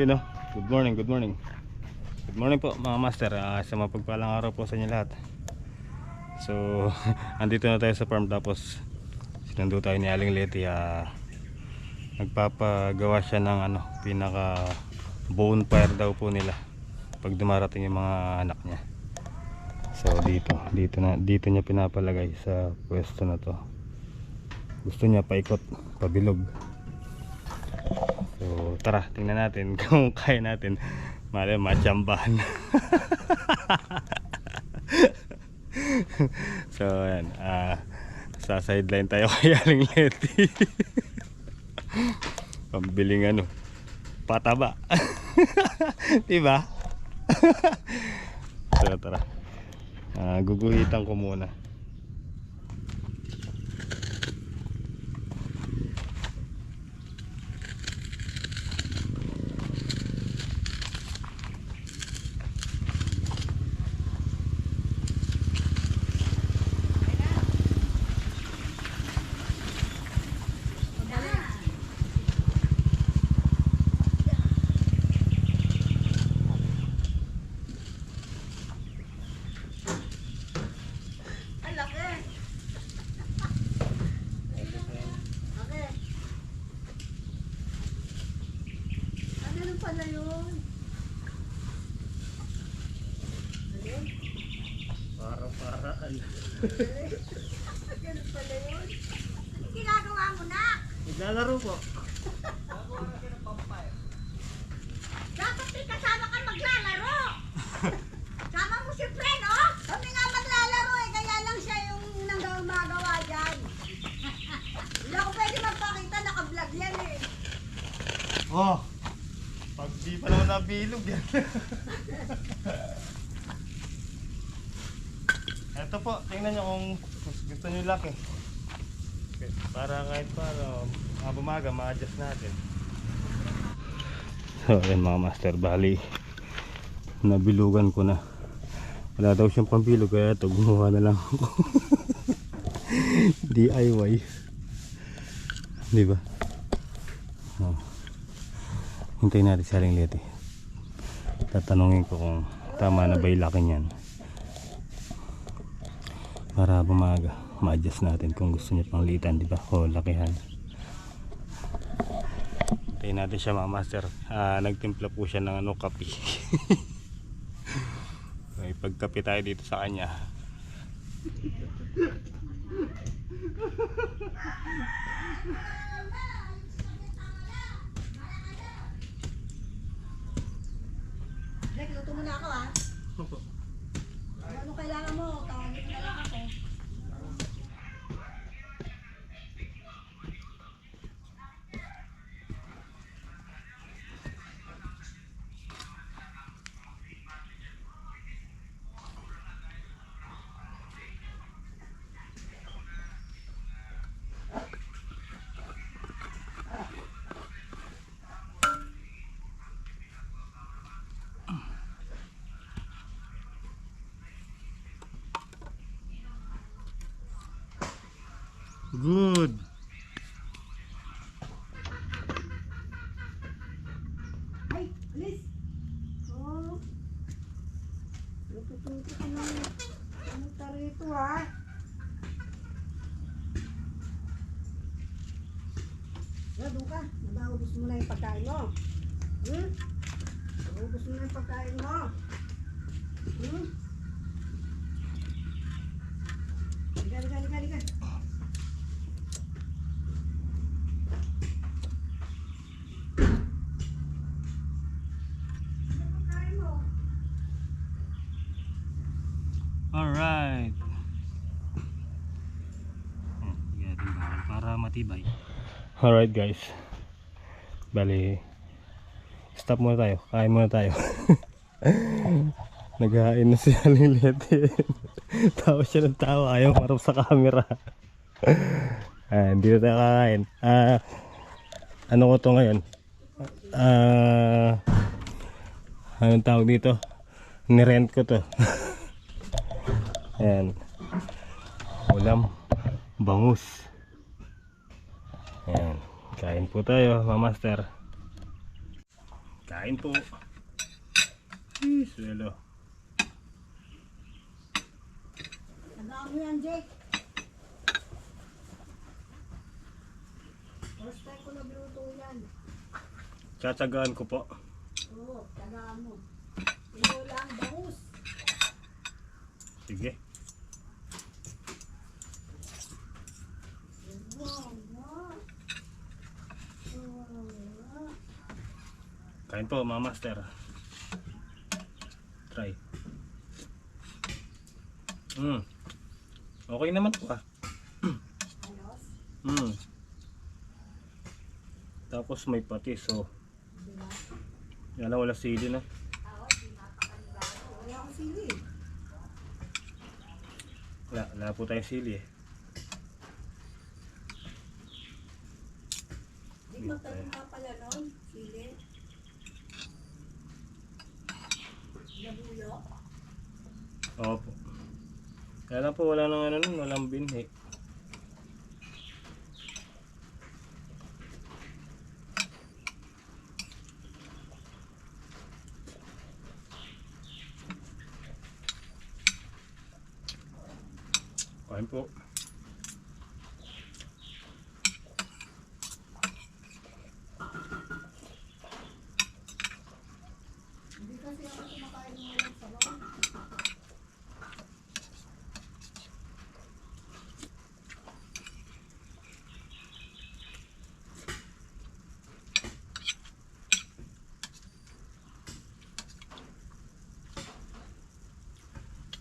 Yun o, good morning, good morning. Good morning po mga master. Sa mapagpalang araw po sa inyo lahat. So, andito na tayo sa farm. Tapos sinundo tayo ni Aling Letty. Nagpapagawa siya ng pinaka bonfire daw po nila pag dumarating yung mga anak niya. So dito niya pinapalagay sa pwesto na to. Gusto niya paikot, pabilog. So tara, tingnan natin kung kaya natin. Mali, matsambahan. So ayan, sa sideline tayo kay Aling Letty. Pambiling pataba. Diba? So tara, guguhitan ko muna. Pala yun. Para-paraan. Ganun pala yun. Anong ginagawa mo na? Naglalaro po. Dapat may kasama ka maglalaro. Sama mo si Fren, oh. Kami nga maglalaro eh. Kaya lang siya yung magawa dyan. Hindi ako pwede magpakita. Naka-vlog yan eh. Oh, pag di pa naman nabilog yan. Ito po, tingnan nyo kung gusto nyo laki. Okay, para kahit paano bumaga, ma-adjust natin. So ayan mga master, bali nabilugan ko na. Wala daw siyang pambilog, kaya ito gumawa na lang ako. DIY, diba? Oh. Hintayin natin si Aling Letty. Tatanungin ko kung tama na ba yung laki niyan, para bumaga ma-adjust natin kung gusto niya pang litan, diba? O lakihan. Hintayin natin siya mga master. Nagtimpla po siya ng kape. May pagkape tayo dito sa kanya. Jack, luto muna ako ah. Ano kailangan mo? Tawagin mo na lang ako. Good. Ay, alis. Oh. Luto-luto ka ng tarito ha. Doon ka. Nadaubos mo na yung pagkain mo. Nadaubos mo na yung pagkain mo. Liga. Alright. Para matibay. Alright guys, bali stop muna tayo, kain muna tayo. Naghahain na si Aling Letty. Tawa siya ng tawa, ayaw marap sa camera. Hindi na tayo kakain. Ano ko to ngayon, anong tawag dito, nirent ko to. Ayan, ulam, bangus. Ayan, kain po tayo mga master. Kain po. Suelo. Tagaan mo yan, Jake. First time ko nagluto yan. Tsatsagaan ko po. Oo, tagaan mo. Ito lang, bangus. Sige. Kain po mga master. Try. Okay naman po ah. Ayos. Tapos may patis so. Diba? Yan lang, wala sili na. Ako, pinapakanibago. Wala akong sili. Wala po tayong sili eh. Di magtanong ka pala nun, sili. Labuyo. Opo. Kaya lang po wala nang ano nun, walang binhi. Kain po. Hindi kasi ako kumakain ng walang sabaw.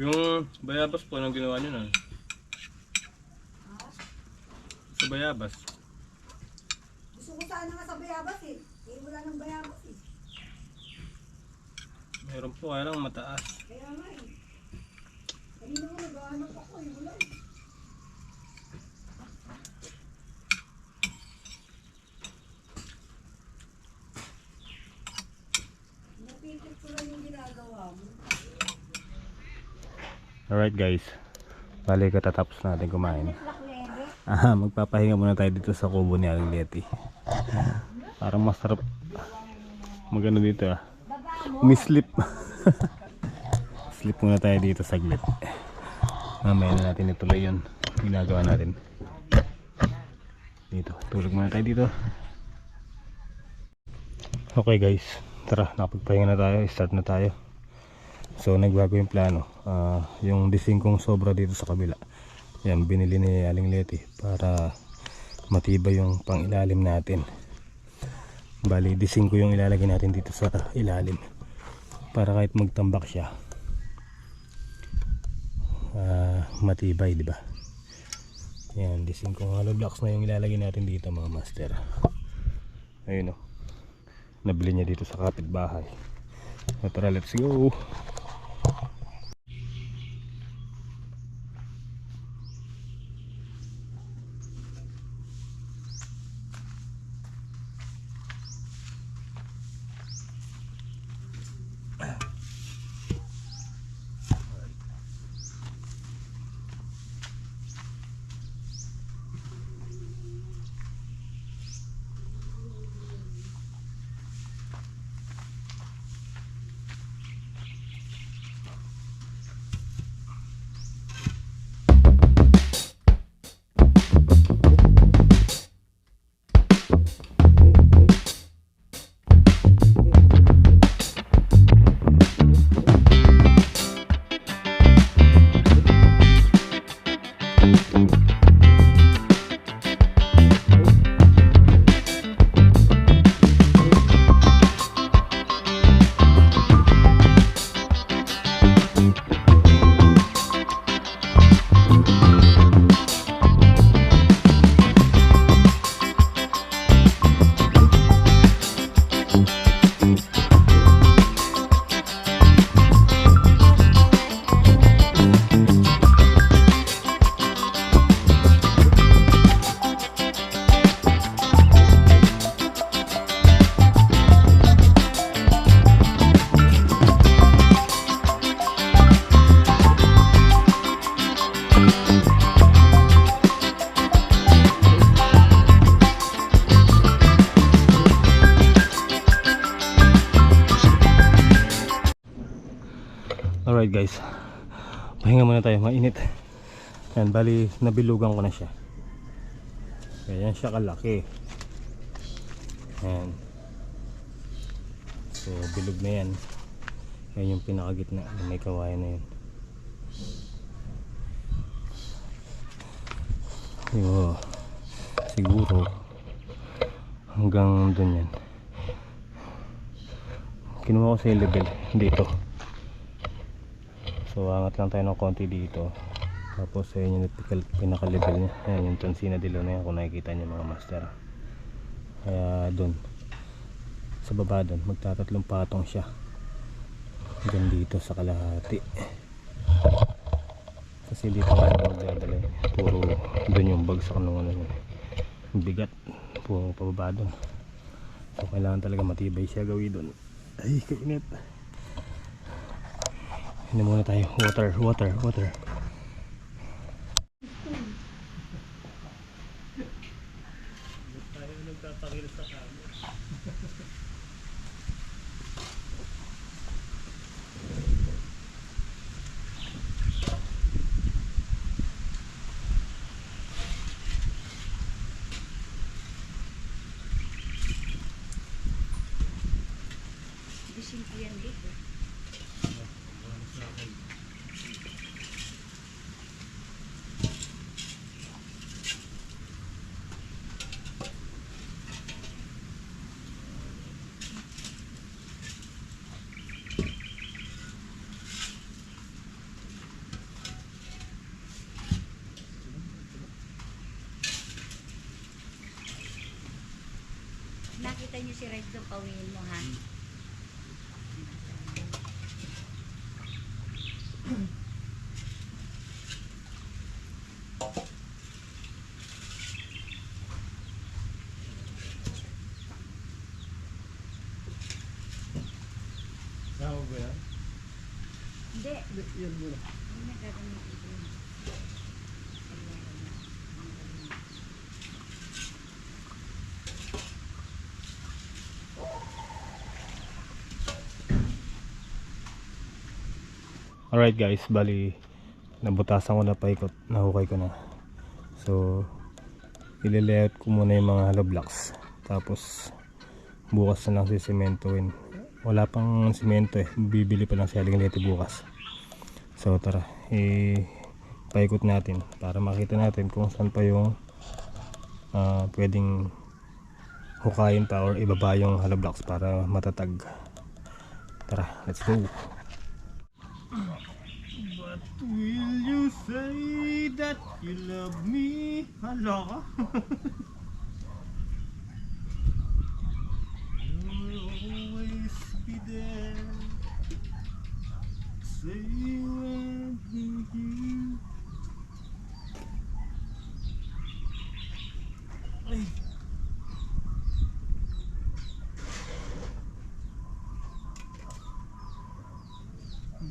Yung bayabas po, anong ginawa nyo nun? Sa bayabas. Gusto ko sana nga sa bayabas eh. Eh, wala ng bayabas eh. Meron po, kaya lang mataas. Kaya nga eh. Kanina nga naghahanap ako eh. Wala eh. Napipit ko lang yung ginagawa mo. Alright guys. Bali katatapos natin kumain. Laklebe. Magpapahinga muna tayo dito sa kubo ni Aling Leti. Parang masarap magano dito ah. Baba mo. Umislip. Sleep muna tayo dito saglit. Mamaya na natin ituloy yun. Ginagawa natin. Dito. Tulog muna tayo dito. Okay guys. Tara, nakapagpahinga na tayo. Start na tayo. So nagbago yung plano. Yung D5 sobra dito sa kabila. Yan, binili ni Aling Leti para matibay yung pang ilalim natin. Bali D5 yung ilalagay natin dito sa ilalim. Para kahit magtambak siya, matibay, di ba? Yan, D5 hollow blocks na yung ilalagay natin dito mga master. Ayun o. Nabili niya dito sa kapitbahay. Tara, let's go. Alright guys, pahinga muna tayo, mainit. Yan, bali nabilugan ko na siya. Ganyan siya kalaki. Yan. So bilog na yan. Yan yung pinakagitna, may kawayan na yun. Yo, siguro hanggang dun yan. Kinuha ko sa level dito. So angat lang tayo ng konti dito. Tapos ayun yung pinaka-level niya. Ayan yung Tonsina Dilaw na yan kung nakikita niyo mga master. Kaya dun sa baba dun magtatatlong patong siya. Hanggang dito sa kalahati. Kasi dito nga magdadala. Puro dun yung bagsak nung ano yun. Bigat. Puro pababa dun. So kailangan talaga matibay siya gawin dun. Ay kainit. Hindi muna tayo. Water. Tayo nagtatakil sa kanya. Simple yan dito. Nakita niyo si Rice doon, pawingin mo ha. Saan ba yan? Hindi. Yan muna. Hindi na gagamitin ko yun. Alright guys, bali nabutasan ko na paikot, nahukay ko na. So ile-layout ko muna yung mga hollow blocks. Tapos bukas na lang sisementoin. Wala pang semento bibili pa lang si Aling Leti bukas. So tara, paikot natin para makita natin kung saan pa yung pwedeng hukayin pa or ibaba yung hollow blocks para matatag. Tara, let's go. But will you say that you love me? Hala ka? You'll always be there. Say when you. Ay.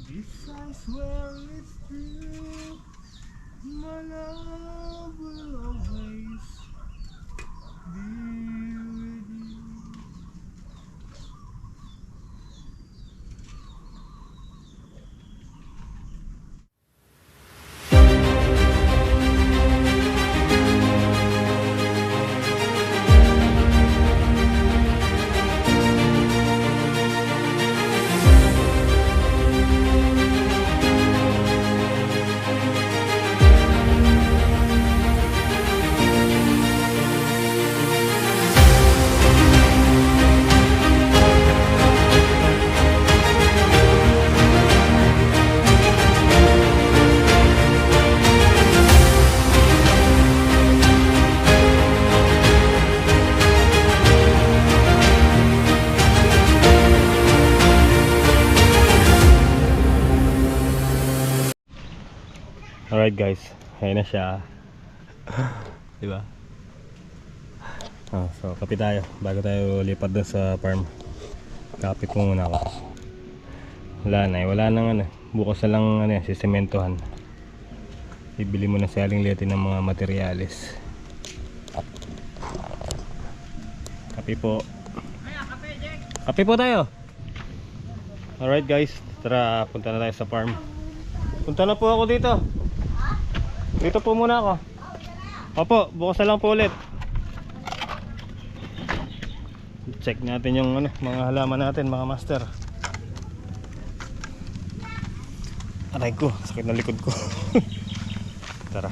This I swear it's true. My love will always be with you. Alright guys, ayun na siya. Diba? So kape tayo bago tayo lipat doon sa farm. Kape po muna ako. Wala nang ano. Bukas na lang ano, sisementohan. Ibili mo na si Aling Leti ng mga materyales. Kape po. Kape po tayo. Alright guys, tara punta na tayo sa farm. Punta na po ako dito. Dito po muna ako. Opo, bukas na lang po ulit. Check natin yung ano, mga halaman natin mga master. Aray ko, sakit na likod ko. Tara.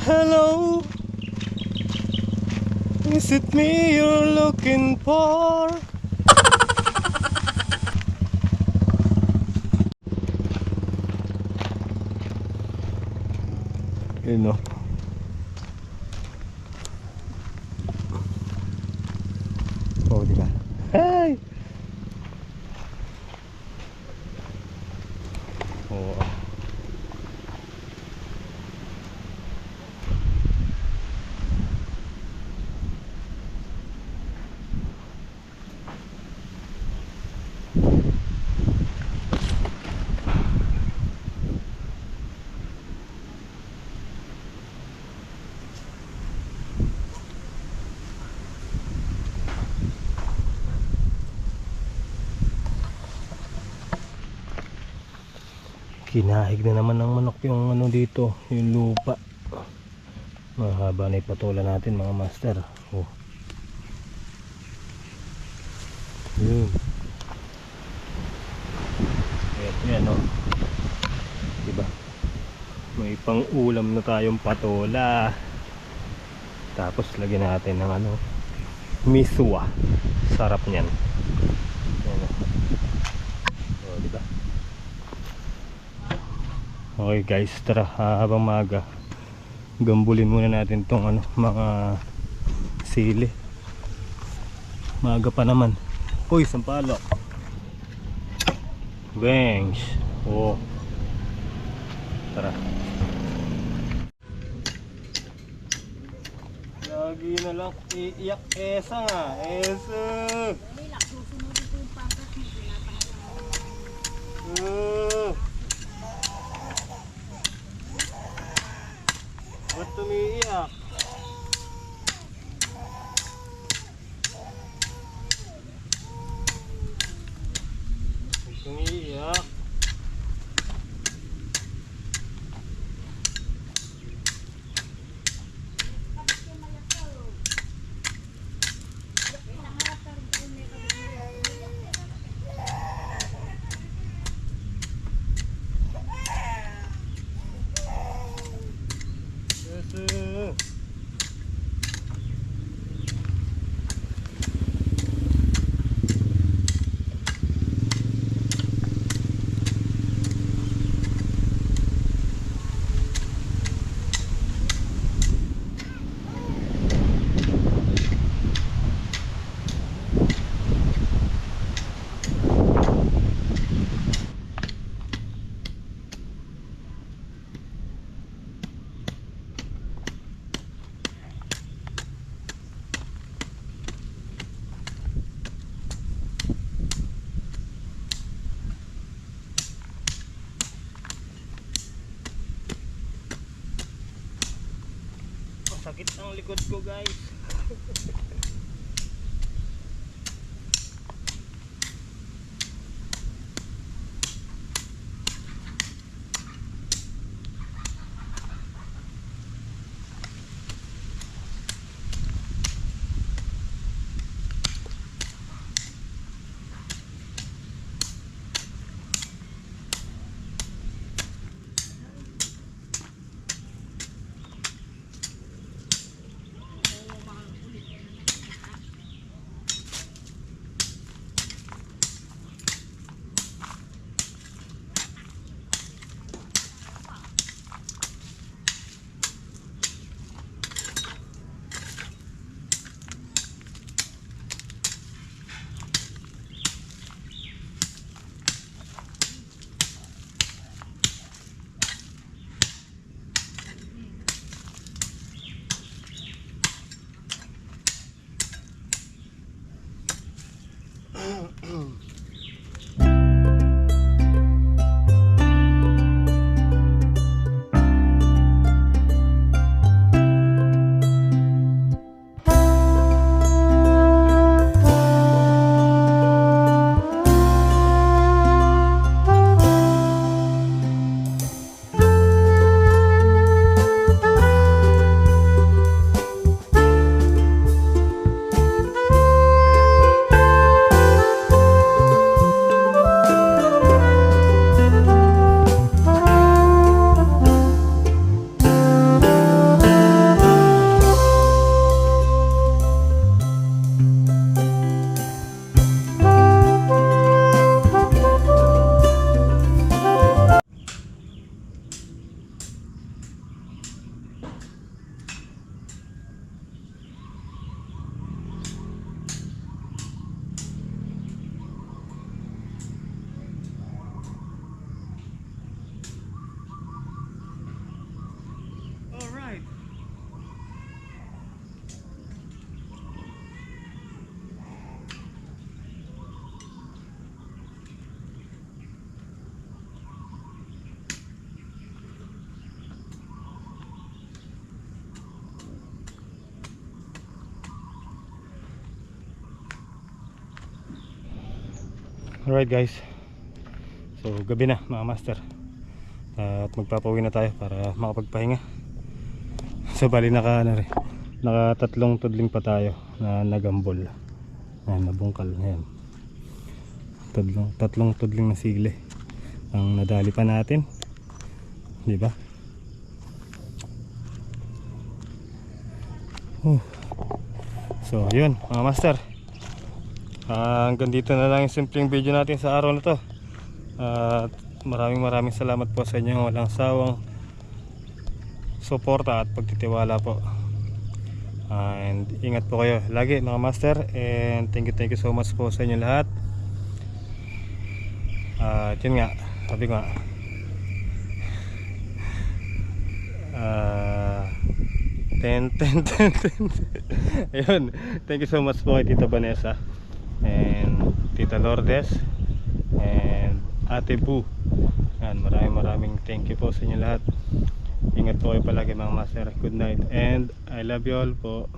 Hello, is it me you're looking for? Yun o. Oh, diba? Hey! Oo. Kinahig na naman ng manok yung ano dito, yung lupa. Mahaba na ipatulan natin mga master. Oh. Yun. Yan oh. Diba? May pang ulam na tayong patola. Tapos lagyan natin ng ano, miswa. Sarap niyan. Yan oh. Oh, diba? Okay guys, tara habang maaga gambulin muna natin tong ano, mga sili. Maaga pa naman. Uy, sampalok. Bangs. Oh. Tara. Lagi na lang iiyak esa nga. Esa. Ba't tumiiyak? Ba't tumiiyak? Sakit ang likod ko guys. Alright guys, so gabi na mga master, at magpapauwi na tayo para makapagpahinga. So bali naka tatlong tudling pa tayo na nagambol. Ayan, nabungkal. Ayan, tatlong tudling na sigle ang nadali pa natin, di ba? So yun mga master, hanggang dito na lang yung simpleng video natin sa araw na to. At maraming salamat po sa inyong walang sawang suporta at pagtitiwala po. And ingat po kayo lagi mga master, and thank you so much po sa inyo lahat. At yun nga, sabi ko nga, ten. Ayun, thank you so much po kay Tita Vanessa and Tita Lourdes and Ate Boo. Yan, maraming thank you po sa inyo lahat. Ingat po kayo palagi mga master. Good night and I love you all po.